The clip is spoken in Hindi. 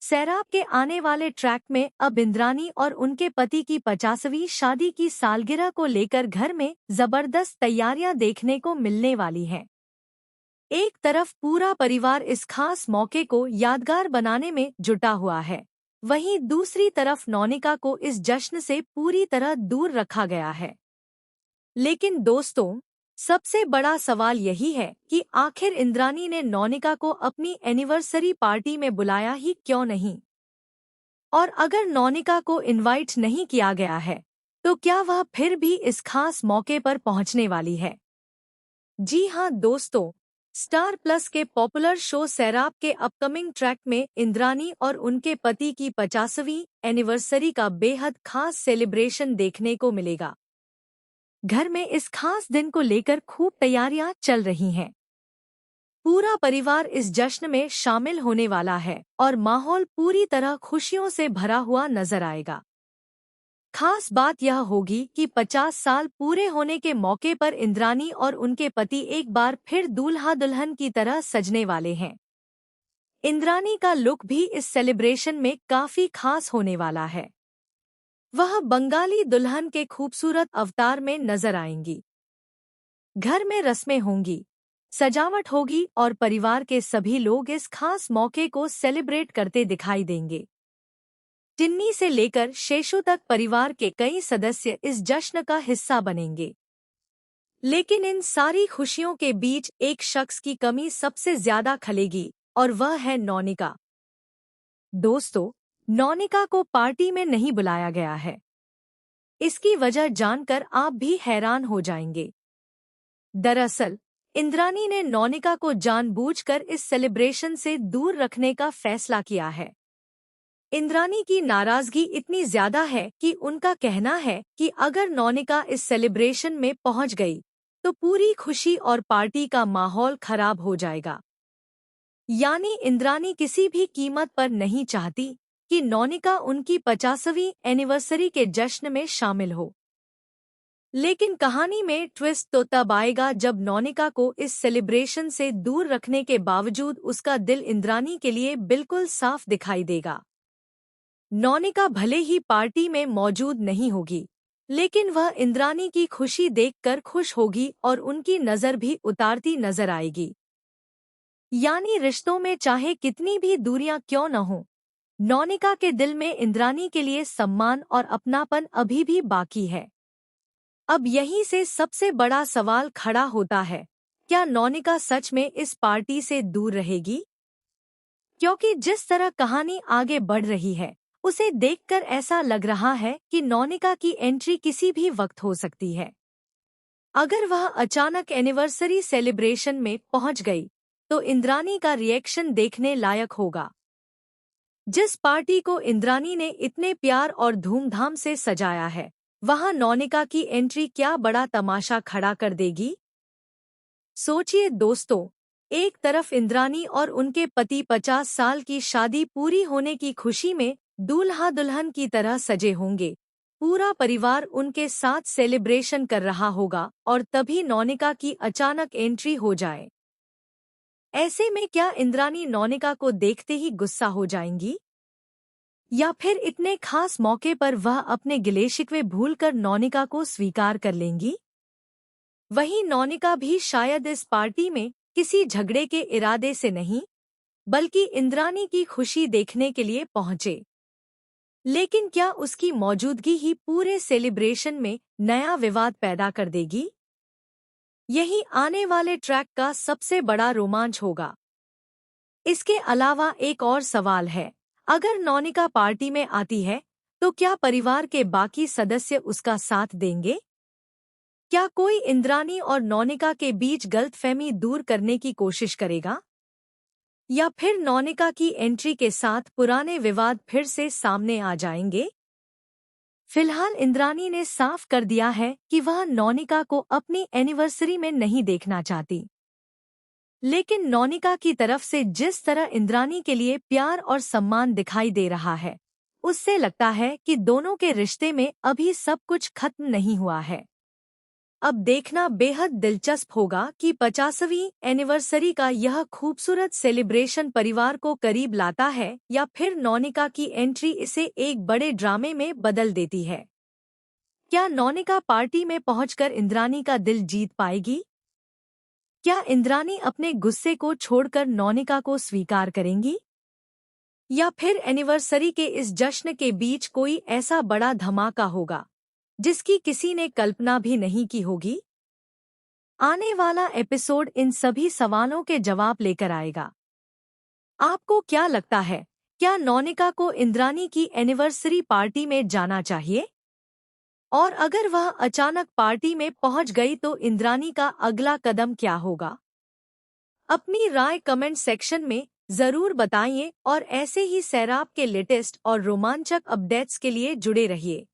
सैराब के आने वाले ट्रैक में अब इंद्रानी और उनके पति की 50वीं शादी की सालगिरह को लेकर घर में जबरदस्त तैयारियां देखने को मिलने वाली हैं। एक तरफ पूरा परिवार इस खास मौके को यादगार बनाने में जुटा हुआ है, वहीं दूसरी तरफ नौनिका को इस जश्न से पूरी तरह दूर रखा गया है। लेकिन दोस्तों, सबसे बड़ा सवाल यही है कि आखिर इंद्रानी ने नौनिका को अपनी एनिवर्सरी पार्टी में बुलाया ही क्यों नहीं? और अगर नौनिका को इनवाइट नहीं किया गया है, तो क्या वह फिर भी इस खास मौके पर पहुंचने वाली है? जी हां दोस्तों, स्टार प्लस के पॉपुलर शो सैराब के अपकमिंग ट्रैक में इंद्रानी और उनके पति की 50वीं एनिवर्सरी का बेहद खास सेलिब्रेशन देखने को मिलेगा। घर में इस खास दिन को लेकर खूब तैयारियां चल रही हैं। पूरा परिवार इस जश्न में शामिल होने वाला है और माहौल पूरी तरह खुशियों से भरा हुआ नजर आएगा। खास बात यह होगी कि 50 साल पूरे होने के मौके पर इंद्रानी और उनके पति एक बार फिर दूल्हा दुल्हन की तरह सजने वाले हैं। इंद्रानी का लुक भी इस सेलिब्रेशन में काफी खास होने वाला है। वह बंगाली दुल्हन के खूबसूरत अवतार में नजर आएंगी। घर में रस्में होंगी, सजावट होगी और परिवार के सभी लोग इस खास मौके को सेलिब्रेट करते दिखाई देंगे। टिन्नी से लेकर शेषु तक परिवार के कई सदस्य इस जश्न का हिस्सा बनेंगे। लेकिन इन सारी खुशियों के बीच एक शख्स की कमी सबसे ज्यादा खलेगी और वह है नौनिका। दोस्तों, नौनिका को पार्टी में नहीं बुलाया गया है। इसकी वजह जानकर आप भी हैरान हो जाएंगे। दरअसल इंद्रानी ने नौनिका को जानबूझकर इस सेलिब्रेशन से दूर रखने का फैसला किया है। इंद्रानी की नाराजगी इतनी ज्यादा है कि उनका कहना है कि अगर नौनिका इस सेलिब्रेशन में पहुंच गई तो पूरी खुशी और पार्टी का माहौल खराब हो जाएगा। यानी इंद्रानी किसी भी कीमत पर नहीं चाहती कि नौनिका उनकी 50वीं एनिवर्सरी के जश्न में शामिल हो। लेकिन कहानी में ट्विस्ट तो तब आएगा जब नौनिका को इस सेलिब्रेशन से दूर रखने के बावजूद उसका दिल इंद्रानी के लिए बिल्कुल साफ दिखाई देगा। नौनिका भले ही पार्टी में मौजूद नहीं होगी, लेकिन वह इंद्रानी की खुशी देखकर खुश होगी और उनकी नज़र भी उतारती नजर आएगी। यानी रिश्तों में चाहे कितनी भी दूरियां क्यों न हो, नौनिका के दिल में इंद्रानी के लिए सम्मान और अपनापन अभी भी बाकी है। अब यहीं से सबसे बड़ा सवाल खड़ा होता है, क्या नौनिका सच में इस पार्टी से दूर रहेगी? क्योंकि जिस तरह कहानी आगे बढ़ रही है, उसे देखकर ऐसा लग रहा है कि नौनिका की एंट्री किसी भी वक्त हो सकती है। अगर वह अचानक एनिवर्सरी सेलिब्रेशन में पहुंच गई, तो इंद्रानी का रिएक्शन देखने लायक होगा। जिस पार्टी को इंद्रानी ने इतने प्यार और धूमधाम से सजाया है, वहां नौनिका की एंट्री क्या बड़ा तमाशा खड़ा कर देगी? सोचिए दोस्तों, एक तरफ इंद्रानी और उनके पति 50 साल की शादी पूरी होने की खुशी में दूल्हा दुल्हन की तरह सजे होंगे। पूरा परिवार उनके साथ सेलिब्रेशन कर रहा होगा और तभी नौनिका की अचानक एंट्री हो जाए। ऐसे में क्या इंद्रानी नौनिका को देखते ही गुस्सा हो जाएंगी? या फिर इतने खास मौके पर वह अपने गिले शिकवे भूलकर नौनिका को स्वीकार कर लेंगी? वहीं नौनिका भी शायद इस पार्टी में किसी झगड़े के इरादे से नहीं, बल्कि इंद्रानी की खुशी देखने के लिए पहुंचे। लेकिन क्या उसकी मौजूदगी ही पूरे सेलिब्रेशन में नया विवाद पैदा कर देगी? यही आने वाले ट्रैक का सबसे बड़ा रोमांच होगा। इसके अलावा एक और सवाल है, अगर नौनिका पार्टी में आती है, तो क्या परिवार के बाकी सदस्य उसका साथ देंगे? क्या कोई इंद्रानी और नौनिका के बीच गलतफहमी दूर करने की कोशिश करेगा? या फिर नौनिका की एंट्री के साथ पुराने विवाद फिर से सामने आ जाएंगे? फिलहाल इंद्रानी ने साफ कर दिया है कि वह नौनिका को अपनी एनिवर्सरी में नहीं देखना चाहती। लेकिन नौनिका की तरफ से जिस तरह इंद्रानी के लिए प्यार और सम्मान दिखाई दे रहा है, उससे लगता है कि दोनों के रिश्ते में अभी सब कुछ खत्म नहीं हुआ है। अब देखना बेहद दिलचस्प होगा कि 50वीं एनिवर्सरी का यह खूबसूरत सेलिब्रेशन परिवार को करीब लाता है या फिर नौनिका की एंट्री इसे एक बड़े ड्रामे में बदल देती है। क्या नौनिका पार्टी में पहुंचकर इंद्रानी का दिल जीत पाएगी? क्या इंद्रानी अपने गुस्से को छोड़कर नौनिका को स्वीकार करेंगी? या फिर एनिवर्सरी के इस जश्न के बीच कोई ऐसा बड़ा धमाका होगा जिसकी किसी ने कल्पना भी नहीं की होगी? आने वाला एपिसोड इन सभी सवालों के जवाब लेकर आएगा। आपको क्या लगता है, क्या नौनिका को इंद्रानी की एनिवर्सरी पार्टी में जाना चाहिए? और अगर वह अचानक पार्टी में पहुंच गई तो इंद्रानी का अगला कदम क्या होगा? अपनी राय कमेंट सेक्शन में जरूर बताइए और ऐसे ही सैराब के लेटेस्ट और रोमांचक अपडेट्स के लिए जुड़े रहिए।